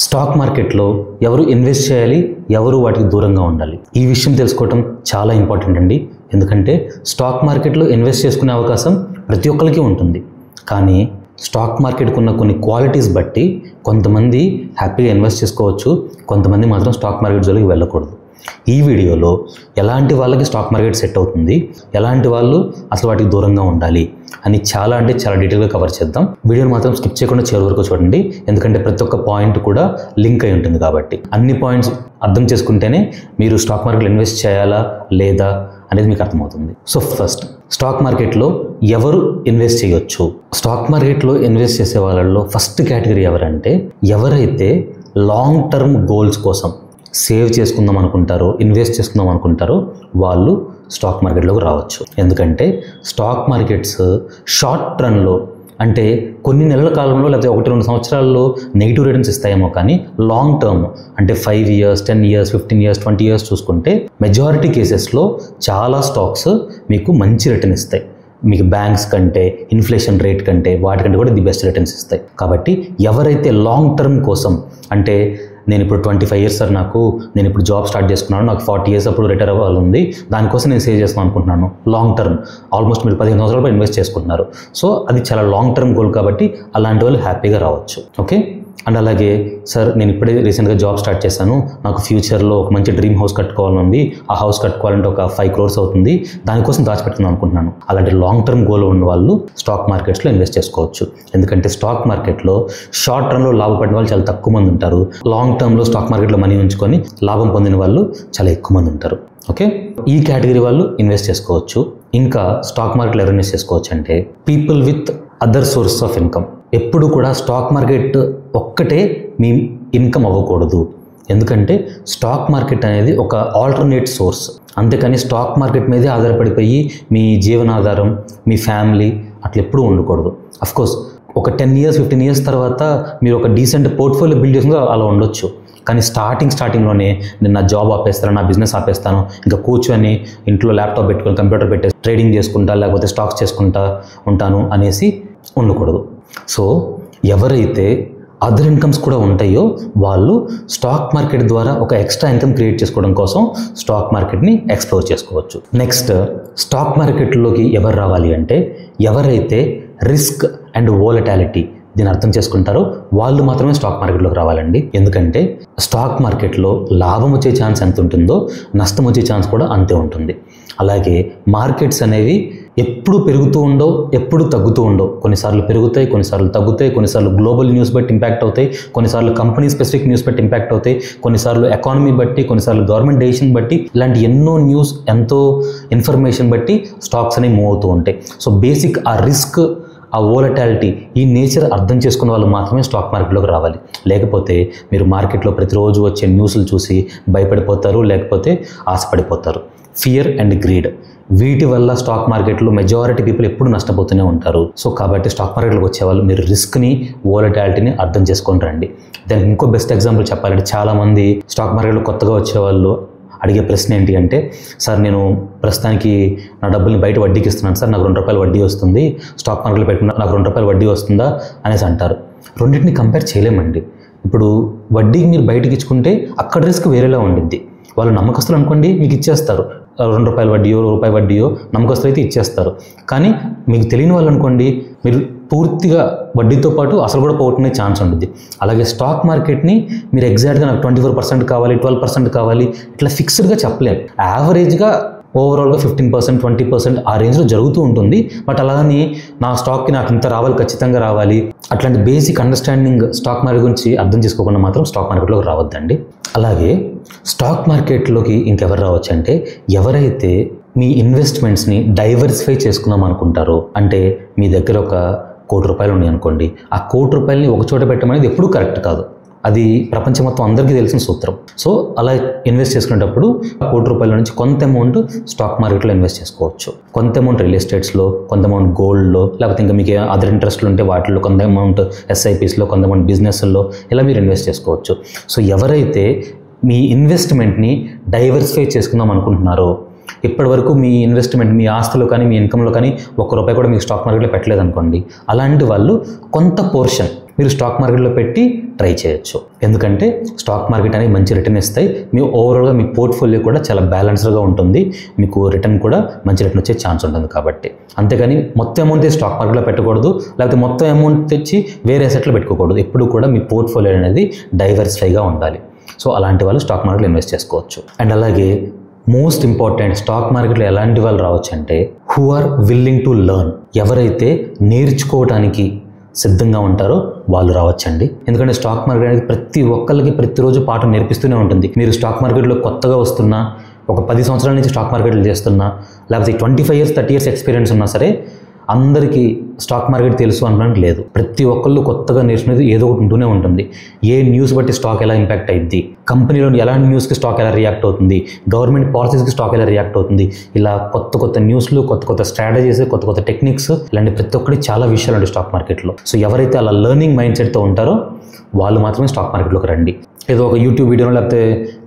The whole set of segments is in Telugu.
స్టాక్ మార్కెట్లో ఎవరు ఇన్వెస్ట్ చేయాలి, ఎవరు వాటికి దూరంగా ఉండాలి, ఈ విషయం తెలుసుకోవటం చాలా ఇంపార్టెంట్ అండి. ఎందుకంటే స్టాక్ మార్కెట్లో ఇన్వెస్ట్ చేసుకునే అవకాశం ప్రతి ఒక్కరికి ఉంటుంది. కానీ స్టాక్ మార్కెట్కి ఉన్న కొన్ని క్వాలిటీస్ బట్టి కొంతమంది హ్యాపీగా ఇన్వెస్ట్ చేసుకోవచ్చు, కొంతమంది మాత్రం స్టాక్ మార్కెట్ జోలికి వెళ్ళకూడదు. ఈ వీడియోలో ఎలాంటి వాళ్ళకి స్టాక్ మార్కెట్ సెట్ అవుతుంది, ఎలాంటి వాళ్ళు అసలు వాటికి దూరంగా ఉండాలి అని చాలా డీటెయిల్గా కవర్ చేద్దాం. వీడియోని మాత్రం స్కిప్ చేయకుండా చివరి వరకు చూడండి, ఎందుకంటే ప్రతి ఒక్క పాయింట్ కూడా లింక్ అయి ఉంటుంది. కాబట్టి అన్ని పాయింట్స్ అర్థం చేసుకుంటేనే మీరు స్టాక్ మార్కెట్లో ఇన్వెస్ట్ చేయాలా లేదా అనేది మీకు అర్థమవుతుంది. సో ఫస్ట్, స్టాక్ మార్కెట్లో ఎవరు ఇన్వెస్ట్ చేయొచ్చు? స్టాక్ మార్కెట్లో ఇన్వెస్ట్ చేసే వాళ్ళల్లో ఫస్ట్ కేటగిరీ ఎవరంటే, ఎవరైతే లాంగ్ టర్మ్ గోల్స్ కోసం సేవ్ చేసుకుందాం అనుకుంటారో, ఇన్వెస్ట్ చేసుకుందాం అనుకుంటారో వాళ్ళు స్టాక్ మార్కెట్లోకి రావచ్చు. ఎందుకంటే స్టాక్ మార్కెట్స్ షార్ట్ రన్లో, అంటే కొన్ని నెలల కాలంలో లేకపోతే 1-2 సంవత్సరాల్లో నెగిటివ్ రిటర్న్స్ ఇస్తాయేమో, కానీ లాంగ్ టర్మ్ అంటే 5 years, 10 years, 15 years, 20 years చూసుకుంటే మెజారిటీ కేసెస్లో చాలా స్టాక్స్ మీకు మంచి రిటర్న్ ఇస్తాయి. మీకు బ్యాంక్స్ కంటే, ఇన్ఫ్లేషన్ రేట్ కంటే, వాటికంటే కూడా ది బెస్ట్ రిటర్న్స్ ఇస్తాయి. కాబట్టి ఎవరైతే లాంగ్ టర్మ్ కోసం, అంటే నేను ఇప్పుడు 25 years సార్, నేను ఇప్పుడు జాబ్ స్టార్ట్ చేసుకున్నాను, నాకు 40 years అప్పుడు రిటైర్ అవ్వాలి ఉంది, దానికోసం నేను సేవ్ చేస్తాను అనుకుంటున్నాను, లాంగ్ టర్మ్ ఆల్మోస్ట్ మీరు 15 సంవత్సరాలు ఇన్వెస్ట్ చేసుకుంటున్నారు. సో అది చాలా లాంగ్ టర్మ్ గోల్, కాబట్టి అలాంటి వాళ్ళు హ్యాపీగా రావచ్చు. ఓకే. అండ్ అలాగే సార్, నేను ఇప్పుడే రీసెంట్గా జాబ్ స్టార్ట్ చేశాను, నాకు ఫ్యూచర్లో ఒక మంచి డ్రీమ్ హౌస్ కట్టుకోవాలని ఉంది, ఆ హౌస్ కట్టుకోవాలంటే ఒక 5 crores అవుతుంది, దానికోసం దాచిపెట్టుకుందాం అనుకుంటున్నాను. అలాంటి లాంగ్ టర్మ్ గోల్ ఉన్న వాళ్ళు స్టాక్ మార్కెట్స్లో ఇన్వెస్ట్ చేసుకోవచ్చు. ఎందుకంటే స్టాక్ మార్కెట్లో షార్ట్ టర్మ్లో లాభపడిన వాళ్ళు చాలా తక్కువ మంది ఉంటారు, లాంగ్ టర్మ్లో స్టాక్ మార్కెట్లో మనీ ఉంచుకొని లాభం పొందిన వాళ్ళు చాలా ఎక్కువ మంది ఉంటారు. ఓకే, ఈ కేటగిరీ వాళ్ళు ఇన్వెస్ట్ చేసుకోవచ్చు. ఇంకా స్టాక్ మార్కెట్లో ఎవరు ఇన్వెస్ట్ చేసుకోవచ్చు అంటే, people with other source of income. ఎప్పుడు కూడా స్టాక్ మార్కెట్ ఒక్కటే మీ ఇన్కమ్ అవ్వకూడదు. ఎందుకంటే స్టాక్ మార్కెట్ అనేది ఒక ఆల్టర్నేట్ సోర్స్, అంతేకాని స్టాక్ మార్కెట్ మీదే ఆధారపడిపోయి మీ జీవనాధారం, మీ ఫ్యామిలీ అట్లా ఎప్పుడూ ఉండకూడదు. అఫ్కోర్స్ ఒక 10 years, 15 years తర్వాత మీరు ఒక డీసెంట్ పోర్ట్ఫోలియో బిల్డ్ చేసుకుంటే అలా ఉండొచ్చు. కానీ స్టార్టింగ్లోనే నేను నా జాబ్ ఆపేస్తాను, నా బిజినెస్ ఆపేస్తాను, ఇంకా కూర్చొని ఇంట్లో ల్యాప్టాప్ పెట్టుకొని కంప్యూటర్ పెట్టేసి ట్రేడింగ్ చేసుకుంటా లేకపోతే స్టాక్స్ చేసుకుంటా ఉంటాను అనేసి ఉండకూడదు. సో ఎవరైతే అదర్ ఇన్కమ్స్ కూడా ఉంటాయో వాళ్ళు స్టాక్ మార్కెట్ ద్వారా ఒక ఎక్స్ట్రా ఇన్కమ్ క్రియేట్ చేసుకోవడం కోసం స్టాక్ మార్కెట్ని ఎక్స్ప్లోర్ చేసుకోవచ్చు. నెక్స్ట్, స్టాక్ మార్కెట్లోకి ఎవరు రావాలి అంటే, ఎవరైతే రిస్క్ అండ్ వోలటాలిటీ దీన్ని అర్థం చేసుకుంటారో వాళ్ళు మాత్రమే స్టాక్ మార్కెట్లోకి రావాలండి. ఎందుకంటే స్టాక్ మార్కెట్లో లాభం వచ్చే ఛాన్స్ ఎంత ఉంటుందో నష్టం వచ్చే ఛాన్స్ కూడా అంతే ఉంటుంది. అలాగే మార్కెట్స్ అనేవి ఎప్పుడు పెరుగుతూ ఉండవు, ఎప్పుడు తగ్గుతూ ఉండవు. కొన్నిసార్లు పెరుగుతాయి, కొన్నిసార్లు తగ్గుతాయి, కొన్నిసార్లు గ్లోబల్ న్యూస్ బట్టి ఇంపాక్ట్ అవుతాయి, కొన్నిసార్లు కంపెనీ స్పెసిఫిక్ న్యూస్ బట్టి ఇంపాక్ట్ అవుతాయి, కొన్నిసార్లు ఎకానమీ బట్టి, కొన్నిసార్లు గవర్నమెంట్ డెసిషన్ బట్టి, ఇలాంటి ఎన్నో న్యూస్, ఎంతో ఇన్ఫర్మేషన్ బట్టి స్టాక్స్ అనేవి మూవ్ అవుతూ ఉంటాయి. సో బేసిక్ ఆ రిస్క్, ఆ వోలటాలిటీ, ఈ నేచర్ అర్థం చేసుకున్న వాళ్ళు మాత్రమే స్టాక్ మార్కెట్లోకి రావాలి. లేకపోతే మీరు మార్కెట్లో ప్రతిరోజు వచ్చే న్యూస్లు చూసి భయపడిపోతారు, లేకపోతే ఆశపడిపోతారు. ఫియర్ అండ్ గ్రీడ్, వీటి వల్ల స్టాక్ మార్కెట్లో మెజారిటీ పీపుల్ ఎప్పుడు నష్టపోతూనే ఉంటారు. సో కాబట్టి స్టాక్ మార్కెట్లోకి వచ్చేవాళ్ళు మీరు రిస్క్ని, వోలటాలిటీని అర్థం చేసుకొని రండి. దానికి ఇంకో బెస్ట్ ఎగ్జాంపుల్ చెప్పాలంటే, చాలామంది స్టాక్ మార్కెట్లో కొత్తగా వచ్చేవాళ్ళు అడిగే ప్రశ్న ఏంటి అంటే, సార్ నేను ప్రస్తుతానికి నా డబ్బుల్ని బయట వడ్డీకి ఇస్తున్నాను సార్, నాకు ₹2 వడ్డీ వస్తుంది, స్టాక్ మార్కెట్లో పెట్టుకున్నా నాకు ₹2 వడ్డీ వస్తుందా అనేసి అంటారు. రెండింటిని కంపేర్ చేయలేమండి. ఇప్పుడు వడ్డీకి మీరు బయటకి ఇచ్చుకుంటే అక్కడ రిస్క్ వేరేలా ఉండిద్ది. వాళ్ళు నమ్మకస్తులు అనుకోండి, మీకు ఇచ్చేస్తారు, ₹2 వడ్డీయో ₹1 వడ్డీయో నమ్మకస్తులు అయితే ఇచ్చేస్తారు. కానీ మీకు తెలియని వాళ్ళు అనుకోండి, మీరు పూర్తిగా వడ్డీతో పాటు అసలు కూడా పోగొట్టుకునే ఛాన్స్ ఉంటుంది. అలాగే స్టాక్ మార్కెట్ని మీరు ఎగ్జాక్ట్గా నాకు 24% కావాలి, 12% కావాలి, ఇట్లా ఫిక్స్డ్గా చెప్పలేం. యావరేజ్గా ఓవరాల్గా 15%, 20% ఆ రేంజ్లో జరుగుతూ ఉంటుంది. బట్ అలాగని నా స్టాక్కి నాకు ఇంత రావాలి, ఖచ్చితంగా రావాలి, అట్లాంటి బేసిక్ అండర్స్టాండింగ్ స్టాక్ మార్కెట్ గురించి అర్థం చేసుకోకుండా మాత్రం స్టాక్ మార్కెట్లోకి రావద్దండి. అలాగే స్టాక్ మార్కెట్లోకి ఇంకెవరు రావచ్చు అంటే, ఎవరైతే మీ ఇన్వెస్ట్మెంట్స్ని డైవర్సిఫై చేసుకుందాం అనుకుంటారో, అంటే మీ దగ్గర ఒక ₹1,00,00,000 ఉన్నాయి అనుకోండి, ఆ ₹1,00,00,000 ఒక చోట పెట్టమనేది ఎప్పుడూ కరెక్ట్ కాదు. అది ప్రపంచం మొత్తం అందరికీ తెలిసిన సూత్రం. సో అలా ఇన్వెస్ట్ చేసుకునేటప్పుడు ₹1,00,00,000 నుంచి కొంత అమౌంట్ స్టాక్ మార్కెట్లో ఇన్వెస్ట్ చేసుకోవచ్చు, కొంత అమౌంట్ రియల్ ఎస్టేట్స్లో, కొంత అమౌంట్ గోల్డ్లో, లేకపోతే ఇంకా మీకు అదర్ ఇంట్రెస్ట్లు ఉంటే వాటిలో, కొంత అమౌంట్ SIPస్లో, కొంత అమౌంట్ బిజినెస్లో, ఇలా మీరు ఇన్వెస్ట్ చేసుకోవచ్చు. సో ఎవరైతే మీ ఇన్వెస్ట్మెంట్ని డైవర్సిఫై చేసుకుందాం అనుకుంటున్నారో, ఇప్పటి వరకు మీ ఇన్వెస్ట్మెంట్, మీ ఆస్తులు కానీ మీ ఇన్కంలో కానీ ₹1 కూడా మీకు స్టాక్ మార్కెట్లో పెట్టలేదు అనుకోండి, అలాంటి వాళ్ళు కొంత పోర్షన్, మీరు స్టాక్ మార్కెట్లో పెట్టి ట్రై చేయొచ్చు. ఎందుకంటే స్టాక్ మార్కెట్ అనేది మంచి రిటర్న్ ఇస్తాయి. మీ ఓవరాల్గా మీ పోర్ట్ఫోలియో కూడా చాలా బ్యాలెన్స్డ్గా ఉంటుంది. మీకు రిటర్న్ కూడా మంచి రిటర్న్ వచ్చే ఛాన్స్ ఉంటుంది కాబట్టి. అంతేగాని మొత్తం అమౌంట్ తెచ్చి స్టాక్ మార్కెట్లో పెట్టకూడదు, లేకపోతే మొత్తం అమౌంట్ తెచ్చి వేరే అసెట్లో పెట్టుకోకూడదు. ఎప్పుడు కూడా మీ పోర్ట్ఫోలియో అనేది డైవర్సిఫైగా ఉండాలి. సో అలాంటి వాళ్ళు స్టాక్ మార్కెట్లో ఇన్వెస్ట్ చేసుకోవచ్చు. అండ్ అలాగే మోస్ట్ ఇంపార్టెంట్, స్టాక్ మార్కెట్లో ఎలాంటి వాళ్ళు రావచ్చు అంటే who are willing to learn. ఎవరైతే నేర్చుకోవడానికి సిద్ధంగా ఉంటారో వాళ్ళు రావచ్చండి. ఎందుకంటే స్టాక్ మార్కెట్ అనేది ప్రతి ఒక్కరికి ప్రతిరోజు పాఠం నేర్పిస్తూనే ఉంటుంది. మీరు స్టాక్ మార్కెట్లో కొత్తగా వస్తున్నా, ఒక 10 సంవత్సరాల నుంచి స్టాక్ మార్కెట్లో చేస్తున్నా, లేకపోతే 25 years 30 years ఎక్స్పీరియన్స్ ఉన్నా సరే అందరికీ స్టాక్ మార్కెట్ తెలుసు అనడానికి లేదు. ప్రతి ఒక్కళ్ళు కొత్తగా నేర్చుకునేది ఏదో ఒకటి ఉంటూనే ఉంటుంది. ఏ న్యూస్ బట్టి స్టాక్ ఎలా ఇంపాక్ట్ అయ్యింది, కంపెనీలో ఎలాంటి న్యూస్కి స్టాక్ ఎలా రియాక్ట్ అవుతుంది, గవర్నమెంట్ పాలసీస్కి స్టాక్ ఎలా రియాక్ట్ అవుతుంది, ఇలా కొత్త న్యూస్లు, కొత్త స్ట్రాటజీస్, కొత్త టెక్నిక్స్, ఇలాంటి ప్రతి ఒక్కటి చాలా విషయాలు ఉంటాయి స్టాక్ మార్కెట్లో. సో ఎవరైతే అలా లెర్నింగ్ మైండ్ సెట్తో ఉంటారో వాళ్ళు మాత్రమే స్టాక్ మార్కెట్లోకి రండి. ఏదో ఒక యూట్యూబ్ వీడియోలో లేకపోతే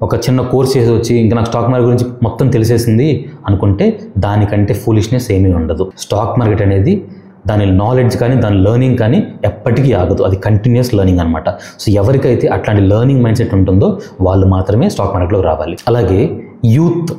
ఒక చిన్న కోర్స్ చేసి వచ్చి ఇంకా నాకు స్టాక్ మార్కెట్ గురించి మొత్తం తెలిసేసింది అనుకుంటే దానికంటే ఫూలిష్నెస్ ఏమీ ఉండదు. స్టాక్ మార్కెట్ అనేది దాని నాలెడ్జ్ కానీ దాని లెర్నింగ్ కానీ ఎప్పటికీ ఆగదు. అది కంటిన్యూస్ లెర్నింగ్ అనమాట. సో ఎవరికైతే అట్లాంటి లెర్నింగ్ మైండ్ సెట్ ఉంటుందో వాళ్ళు మాత్రమే స్టాక్ మార్కెట్లోకి రావాలి. అలాగే యూత్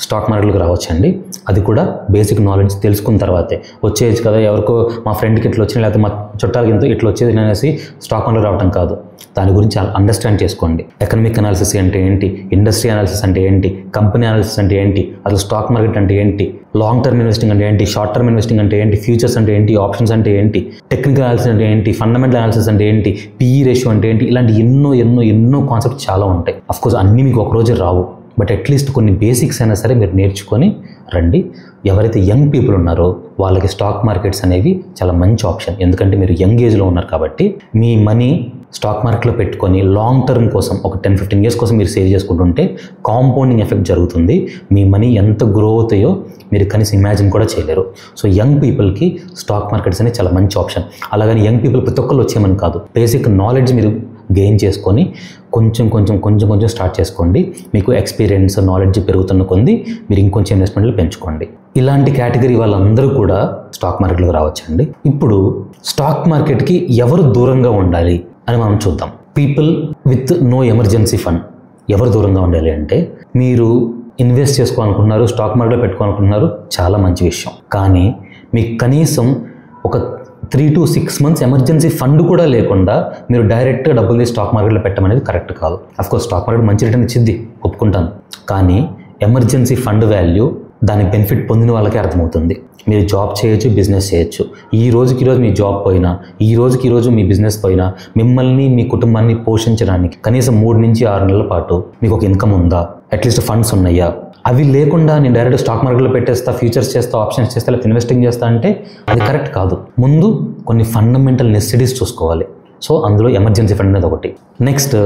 స్టాక్ మార్కెట్లోకి రావచ్చండి. అది కూడా బేసిక్ నాలెడ్జ్ తెలుసుకున్న తర్వాతే. వచ్చేయచ్చు కదా, ఎవరికో మా ఫ్రెండ్కి ఇట్లా వచ్చినా లేకపోతే మా చుట్టాలకి ఎంతో ఇట్లా వచ్చేది అనేసి స్టాక్ మార్కెట్ రావడం కాదు. దాని గురించి అండర్స్టాండ్ చేసుకోండి. ఎకనామిక్ అనాలిసిస్ అంటే ఏంటి, ఇండస్ట్రీ అనాలిసిస్ అంటే ఏంటి, కంపెనీ అనాలిసిస్ అంటే ఏంటి, అసలు స్టాక్ మార్కెట్ అంటే ఏంటి, లాంగ్ టర్మ్ ఇన్వెస్టింగ్ అంటే ఏంటి, షార్ట్ టర్మ్ ఇన్వెస్టింగ్ అంటే ఏంటి, ఫ్యూచర్స్ అంటే ఏంటి, ఆప్షన్స్ అంటే ఏంటి, టెక్నికల్ అనాలిసిస్ అంటే ఏంటి, ఫండమెంటల్ అనాలిసిస్ అంటే ఏంటి, PE రేషియో అంటే ఏంటి, ఇలాంటి ఎన్నో కాన్సెప్ట్స్ చాలా ఉంటాయి. అఫ్కోర్స్ అన్నీ మీకు ఒకరోజు రావు, బట్ అట్లీస్ట్ కొన్ని బేసిక్స్ అయినా సరే మీరు నేర్చుకొని రండి. ఎవరైతే యంగ్ పీపుల్ ఉన్నారో వాళ్ళకి స్టాక్ మార్కెట్స్ అనేవి చాలా మంచి ఆప్షన్. ఎందుకంటే మీరు యంగ్ ఏజ్లో ఉన్నారు కాబట్టి మీ మనీ స్టాక్ మార్కెట్లో పెట్టుకొని లాంగ్ టర్మ్ కోసం ఒక 10-15 years కోసం మీరు సేవ్ చేసుకుంటుంటే కాంపౌండింగ్ ఎఫెక్ట్ జరుగుతుంది. మీ మనీ ఎంత గ్రో అవుతాయో మీరు కనీసం ఇమాజిన్ కూడా చేయలేరు. సో యంగ్ పీపుల్కి స్టాక్ మార్కెట్స్ అనేది చాలా మంచి ఆప్షన్. అలాగని యంగ్ పీపుల్ ప్రతి ఒక్కళ్ళు వచ్చేయమని కాదు, బేసిక్ నాలెడ్జ్ మీరు గెయిన్ చేసుకొని కొంచెం స్టార్ట్ చేసుకోండి. మీకు ఎక్స్పీరియన్స్ నాలెడ్జ్ పెరుగుతున్న కొంది మీరు ఇంకొంచెం ఇన్వెస్ట్మెంట్లు పెంచుకోండి. ఇలాంటి కేటగిరీ వాళ్ళందరూ కూడా స్టాక్ మార్కెట్లోకి రావచ్చండి. ఇప్పుడు స్టాక్ మార్కెట్కి ఎవరు దూరంగా ఉండాలి అని మనం చూద్దాం. People with no emergency fund ఎవరు దూరంగా ఉండాలి అంటే, మీరు ఇన్వెస్ట్ చేసుకోవాలనుకుంటున్నారు, స్టాక్ మార్కెట్లో పెట్టుకోవాలనుకుంటున్నారు, చాలా మంచి విషయం. కానీ మీకు కనీసం ఒక 3 to 6 months ఎమర్జెన్సీ ఫండ్ కూడా లేకుండా మీరు డైరెక్ట్గా డబ్బులు తీసి స్టాక్ మార్కెట్లో పెట్టమనేది కరెక్ట్ కాదు. అఫ్కోర్స్ స్టాక్ మార్కెట్ మంచి రిటర్న్ ఇచ్చింది, ఒప్పుకుంటాను. కానీ ఎమర్జెన్సీ ఫండ్ వాల్యూ దాని బెనిఫిట్ పొందిన వాళ్ళకే అర్థమవుతుంది. మీరు జాబ్ చేయొచ్చు, బిజినెస్ చేయొచ్చు. ఈ రోజుకి మీ జాబ్ పోయినా, ఈ రోజు మీ బిజినెస్ పోయినా, మిమ్మల్ని మీ కుటుంబాన్ని పోషించడానికి కనీసం 3 నుంచి 6 నెలల పాటు మీకు ఒక ఇన్కమ్ ఉందా, అట్లీస్ట్ ఫండ్స్ ఉన్నాయా? అవి లేకుండా నేను డైరెక్ట్ స్టాక్ మార్కెట్లో పెట్టేస్తా, ఫ్యూచర్స్ చేస్తా, ఆప్షన్స్ చేస్తా, లేకపోతే ఇన్వెస్టింగ్ చేస్తా అంటే అది కరెక్ట్ కాదు. ముందు కొన్ని ఫండమెంటల్ నెసెసిటీస్ చూసుకోవాలి. సో అందులో ఎమర్జెన్సీ ఫండ్ అనేది ఒకటి. నెక్స్ట్,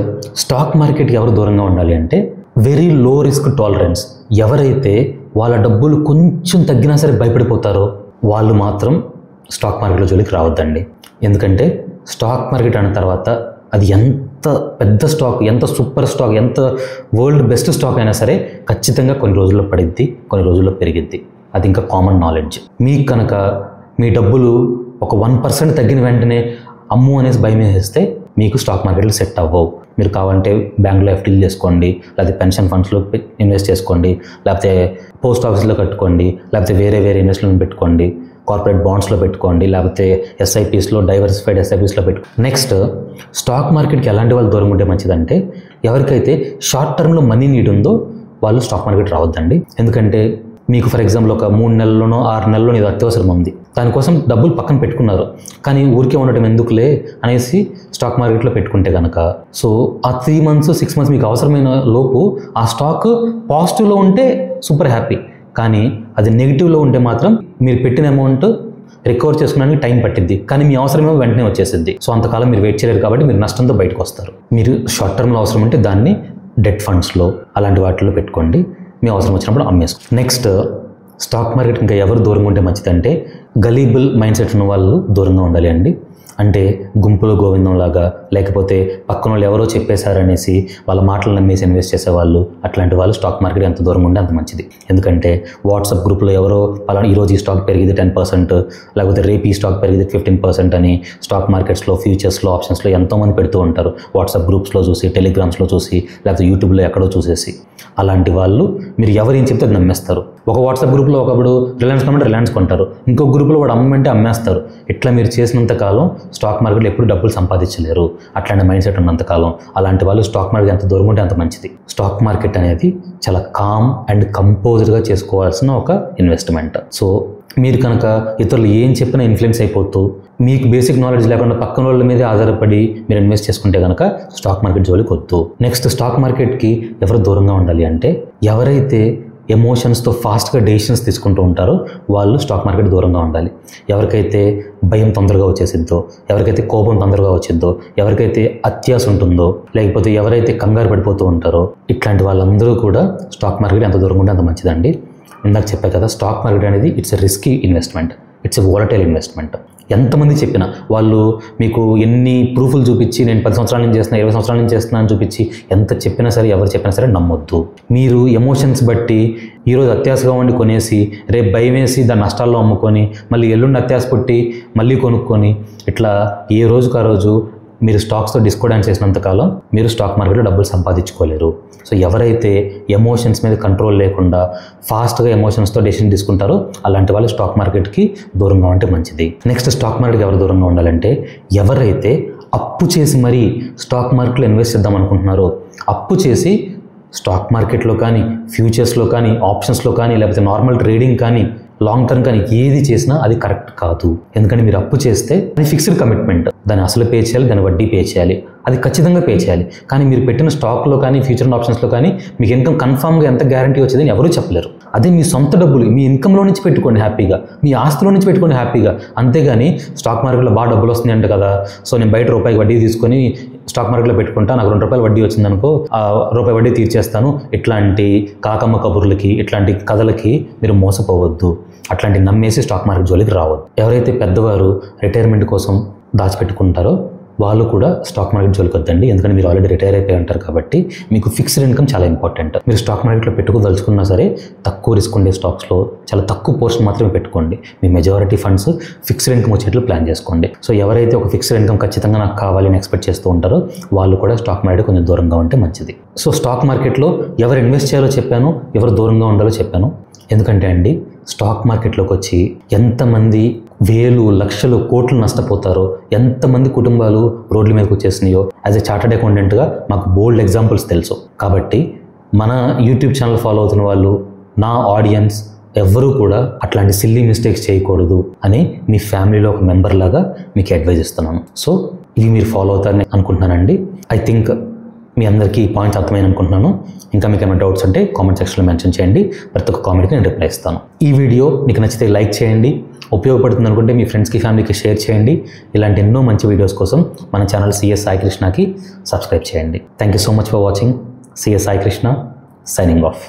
స్టాక్ మార్కెట్కి ఎవరు దూరంగా ఉండాలి అంటే వెరీ లో రిస్క్ టాలరెన్స్. ఎవరైతే వాళ్ళ డబ్బులు కొంచెం తగ్గినా సరే భయపడిపోతారో వాళ్ళు మాత్రం స్టాక్ మార్కెట్లో జోలికి రావద్దండి. ఎందుకంటే స్టాక్ మార్కెట్ అన్న తర్వాత అది ఎంత పెద్ద స్టాక్, ఎంత సూపర్ స్టాక్, ఎంత వరల్డ్ బెస్ట్ స్టాక్ అయినా సరే ఖచ్చితంగా కొన్ని రోజుల్లో పడిద్ది, కొన్ని రోజుల్లో పెరిగిద్ది. అది ఇంకా కామన్ నాలెడ్జ్. మీకు కనుక మీ డబ్బులు ఒక 1% తగ్గిన వెంటనే అమ్ము అనేసి భయం వేస్తే మీకు స్టాక్ మార్కెట్లో సెట్ అవ్వవు. మీరు కావాలంటే బ్యాంక్లో FDలు చేసుకోండి, లేకపోతే పెన్షన్ ఫండ్స్లో ఇన్వెస్ట్ చేసుకోండి, లేకపోతే పోస్ట్ ఆఫీస్లో కట్టుకోండి, లేకపోతే వేరే ఇన్వెస్ట్మెంట్ పెట్టుకోండి, కార్పొరేట్ బాండ్స్లో పెట్టుకోండి, లేకపోతే SIPస్లో డైవర్సిఫైడ్ SIPస్లో పెట్టుకోండి. నెక్స్ట్, స్టాక్ మార్కెట్కి ఎలాంటి వాళ్ళు దూరం ఉంటే మంచిదంటే ఎవరికైతే షార్ట్ టర్మ్లో మనీ నీడ్ ఉందో వాళ్ళు స్టాక్ మార్కెట్ రావద్దండి. ఎందుకంటే మీకు ఫర్ ఎగ్జాంపుల్ ఒక 3 నెలల్లోనో 6 నెలల్లోనో ఇది అత్యవసరం ఉంది, దానికోసం డబ్బులు పక్కన పెట్టుకున్నారు, కానీ ఊరికే ఉండటం ఎందుకులే అనేసి స్టాక్ మార్కెట్లో పెట్టుకుంటే కనుక సో ఆ 3 months 6 months మీకు అవసరమైన లోపు ఆ స్టాక్ పాజిటివ్లో ఉంటే సూపర్ హ్యాపీ, కానీ అది నెగిటివ్లో ఉంటే మాత్రం మీరు పెట్టిన అమౌంట్ రికవర్ చేసుకోవడానికి టైం పట్టిద్ది, కానీ మీ అవసరమేమో వెంటనే వచ్చేసిద్ది. సో అంతకాలం మీరు వెయిట్ చేయలేరు కాబట్టి మీరు నష్టంతో బయటకు వస్తారు. మీరు షార్ట్ టర్మ్లో అవసరం ఉంటే దాన్ని డెట్ ఫండ్స్లో అలాంటి వాటిలో పెట్టుకోండి, మీ అవసరం వచ్చినప్పుడు అమ్మేసుకోండి. నెక్స్ట్, స్టాక్ మార్కెట్ ఇంకా ఎవరు దూరంగా ఉంటే మంచిదంటే గలీబుల్ మైండ్ సెట్ ఉన్న వాళ్ళు దూరంగా ఉండాలి అండి. అంటే గుంపులో గోవిందంలాగా, లేకపోతే పక్కన వాళ్ళు ఎవరో చెప్పేశారనేసి వాళ్ళ మాటలు నమ్మేసి ఇన్వెస్ట్ చేసేవాళ్ళు, అట్లాంటి వాళ్ళు స్టాక్ మార్కెట్ ఎంత దూరంగా ఉంటే అంత మంచిది. ఎందుకంటే వాట్సాప్ గ్రూప్లో ఎవరో పలానా ఈరోజు ఈ స్టాక్ పెరిగింది 10%, లేకపోతే రేపు ఈ స్టాక్ పెరిగింది 15% అని స్టాక్ మార్కెట్స్లో, ఫ్యూచర్స్లో, ఆప్షన్స్లో ఎంతోమంది పెడుతూ ఉంటారు. వాట్సాప్ గ్రూప్స్లో చూసి, టెలిగ్రామ్స్లో చూసి, లేకపోతే యూట్యూబ్లో ఎక్కడో చూసేసి. అలాంటి వాళ్ళు మీరు ఎవరేం చెప్తే అది నమ్మేస్తారు. ఒక వాట్సాప్ గ్రూప్లో ఒకప్పుడు రిలయన్స్ కమ్మంటే రిలయన్స్ కొంటారు, ఇంకో గ్రూప్లో వాడు అమ్మంటే అమ్మేస్తారు. ఇట్లా మీరు చేసినంతకాలం స్టాక్ మార్కెట్లో ఎప్పుడు డబ్బులు సంపాదించలేరు. అట్లాంటి మైండ్ సెట్ ఉన్నంతకాలం అలాంటి వాళ్ళు స్టాక్ మార్కెట్ ఎంత దూరం ఉంటే అంత మంచిది. స్టాక్ మార్కెట్ అనేది చాలా కామ్ అండ్ కంపోజ్డ్గా చేసుకోవాల్సిన ఒక ఇన్వెస్ట్మెంట్. సో మీరు కనుక ఇతరులు ఏం చెప్పినా ఇన్ఫ్లుయెన్స్ అయిపోతూ మీకు బేసిక్ నాలెడ్జ్ లేకుండా పక్కన వాళ్ళ మీదే ఆధారపడి మీరు ఇన్వెస్ట్ చేసుకుంటే కనుక స్టాక్ మార్కెట్ జోలికి వద్దు. నెక్స్ట్, స్టాక్ మార్కెట్కి ఎవరు దూరంగా ఉండాలి అంటే ఎవరైతే ఎమోషన్స్తో ఫాస్ట్గా డెసిషన్స్ తీసుకుంటూ ఉంటారో వాళ్ళు స్టాక్ మార్కెట్ దూరంగా ఉండాలి. ఎవరికైతే భయం తొందరగా వచ్చేసిద్దో, ఎవరికైతే కోపం తొందరగా వచ్చిద్దో, ఎవరికైతే అత్యాశ ఉంటుందో, లేకపోతే ఎవరైతే కంగారు పడిపోతూ ఉంటారో, ఇట్లాంటి వాళ్ళందరూ కూడా స్టాక్ మార్కెట్ ఎంత దూరంగా ఉంటే అంత మంచిదండి. ఇందాక చెప్పా కదా, స్టాక్ మార్కెట్ అనేది it's a risky investment, it's a volatile investment. ఎంతమంది చెప్పినా, వాళ్ళు మీకు ఎన్ని ప్రూఫ్లు చూపించి నేను 10 సంవత్సరాల నుంచి చేస్తున్నా, 20 సంవత్సరాల నుంచి చేస్తున్నా అని చూపించి ఎంత చెప్పినా సరే, ఎవరు చెప్పినా సరే నమ్మొద్దు. మీరు ఎమోషన్స్ బట్టి ఈరోజు అత్యాశగా ఉండి కొనేసి రేపు భయం వేసి దాని నష్టాల్లో అమ్ముకొని మళ్ళీ ఎల్లుండి అత్యాశ పుట్టి మళ్ళీ కొనుక్కొని ఇట్లా ఏ రోజుకు ఆ రోజు మీరు స్టాక్స్తో డిస్కో డాన్స్ చేసినంతకాలం మీరు స్టాక్ మార్కెట్లో డబ్బులు సంపాదించుకోలేరు. సో ఎవరైతే ఎమోషన్స్ మీద కంట్రోల్ లేకుండా ఫాస్ట్గా ఎమోషన్స్తో డెసిషన్ తీసుకుంటారో అలాంటి వాళ్ళు స్టాక్ మార్కెట్కి దూరంగా ఉంటే మంచిది. నెక్స్ట్, స్టాక్ మార్కెట్కి ఎవరు దూరంగా ఉండాలంటే ఎవరైతే అప్పు చేసి మరీ స్టాక్ మార్కెట్లో ఇన్వెస్ట్ చేద్దాం అనుకుంటున్నారో, అప్పు చేసి స్టాక్ మార్కెట్లో కానీ, ఫ్యూచర్స్లో కానీ, ఆప్షన్స్లో కానీ, లేకపోతే నార్మల్ ట్రేడింగ్ కానీ, లాంగ్ టర్మ్ కానీ ఏది చేసినా అది కరెక్ట్ కాదు. ఎందుకంటే మీరు అప్పు చేస్తే అది ఫిక్స్డ్ కమిట్మెంట్, దాన్ని అసలు పే చేయాలి, దాని వడ్డీ పే చేయాలి, అది ఖచ్చితంగా పే చేయాలి. కానీ మీరు పెట్టిన స్టాక్లో కానీ, ఫ్యూచర్ ఆప్షన్స్లో కానీ మీకు ఇన్కమ్ కన్ఫామ్గా ఎంత గ్యారంటీ వచ్చేదని ఎవరూ చెప్పలేరు. అదే మీ సొంత డబ్బులు మీ ఇన్కంలో నుంచి పెట్టుకోండి హ్యాపీగా, మీ ఆస్తిలో నుంచి పెట్టుకోండి హ్యాపీగా. అంతేగాని స్టాక్ మార్కెట్లో బాగా డబ్బులు వస్తున్నాయి అంట కదా, సో నేను బయట రూపాయికి వడ్డీ తీసుకొని స్టాక్ మార్కెట్లో పెట్టుకుంటా, నాకు ₹2 వడ్డీ వచ్చిందనుకో, ₹1 వడ్డీ తీర్చేస్తాను, ఇట్లాంటి కాకమ్మ కబుర్లకి, ఇట్లాంటి కథలకి మీరు మోసపోవద్దు. అట్లాంటి నమ్మేసి స్టాక్ మార్కెట్ జోలికి రావద్దు. ఎవరైతే పెద్దవారు రిటైర్మెంట్ కోసం దాచిపెట్టుకుంటారో వాళ్ళు కూడా స్టాక్ మార్కెట్ జోలికి వద్దండి. ఎందుకంటే మీరు ఆల్రెడీ రిటైర్ అయిపోయి ఉంటారు కాబట్టి మీకు ఫిక్స్డ్ ఇన్కమ్ చాలా ఇంపార్టెంట్. మీరు స్టాక్ మార్కెట్లో పెట్టుకోదలుచుకున్నా సరే తక్కువ రిస్క్ ఉండే స్టాక్స్లో చాలా తక్కువ పోర్షన్ మాత్రమే పెట్టుకోండి. మీ మెజారిటీ ఫండ్స్ ఫిక్స్డ్ ఇన్కమ్ వచ్చేట్లు ప్లాన్ చేసుకోండి. సో ఎవరైతే ఒక ఫిక్స్డ్ ఇన్కమ్ ఖచ్చితంగా నాకు కావాలని ఎక్స్పెక్ట్ చేస్తూ ఉంటారో వాళ్ళు కూడా స్టాక్ మార్కెట్ కొంచెం దూరంగా ఉంటే మంచిది. సో స్టాక్ మార్కెట్లో ఎవరు ఇన్వెస్ట్ చేయాలో చెప్పాను, ఎవరు దూరంగా ఉండాలో చెప్పాను. ఎందుకంటే అండి, స్టాక్ మార్కెట్లోకి వచ్చి ఎంతమంది వేలు, లక్షలు, కోట్లు నష్టపోతారో, ఎంతమంది కుటుంబాలు రోడ్ల మీదకి వచ్చేసినాయో యాజ్ ఎ చార్టర్డ్ అకౌంటెంట్గా మాకు బోల్డ్ ఎగ్జాంపుల్స్ తెలుసు. కాబట్టి మన యూట్యూబ్ ఛానల్ ఫాలో అవుతున్న వాళ్ళు, నా ఆడియన్స్ ఎవ్వరూ కూడా అట్లాంటి సిల్లీ మిస్టేక్స్ చేయకూడదు అని మీ ఫ్యామిలీలో ఒక మెంబర్ లాగా మీకు అడ్వైజ్ ఇస్తున్నాను. సో ఇవి మీరు ఫాలో అవుతారని అనుకుంటున్నానండి. ఐ థింక్ మీ అందరికీ ఈ పాయింట్స్ అర్థమైన అనుకుంటున్నాను. ఇంకా మీకు ఏమైనా డౌట్స్ ఉంటే కామెంట్ సెక్షన్లో మెన్షన్ చేయండి. ప్రతి ఒక్క కామెంట్కి నేను రిప్లై ఇస్తాను. ఈ వీడియో మీకు నచ్చితే లైక్ చేయండి, ఉపయోగపడుతుంది అనుకుంటే మీ ఫ్రెండ్స్కి, ఫ్యామిలీకి షేర్ చేయండి. ఇలాంటి ఎన్నో మంచి వీడియోస్ కోసం మన ఛానల్ సిఎస్ సాయి కృష్ణకి సబ్స్క్రైబ్ చేయండి. Thank you so much for watching. CS Sai Krishna signing off.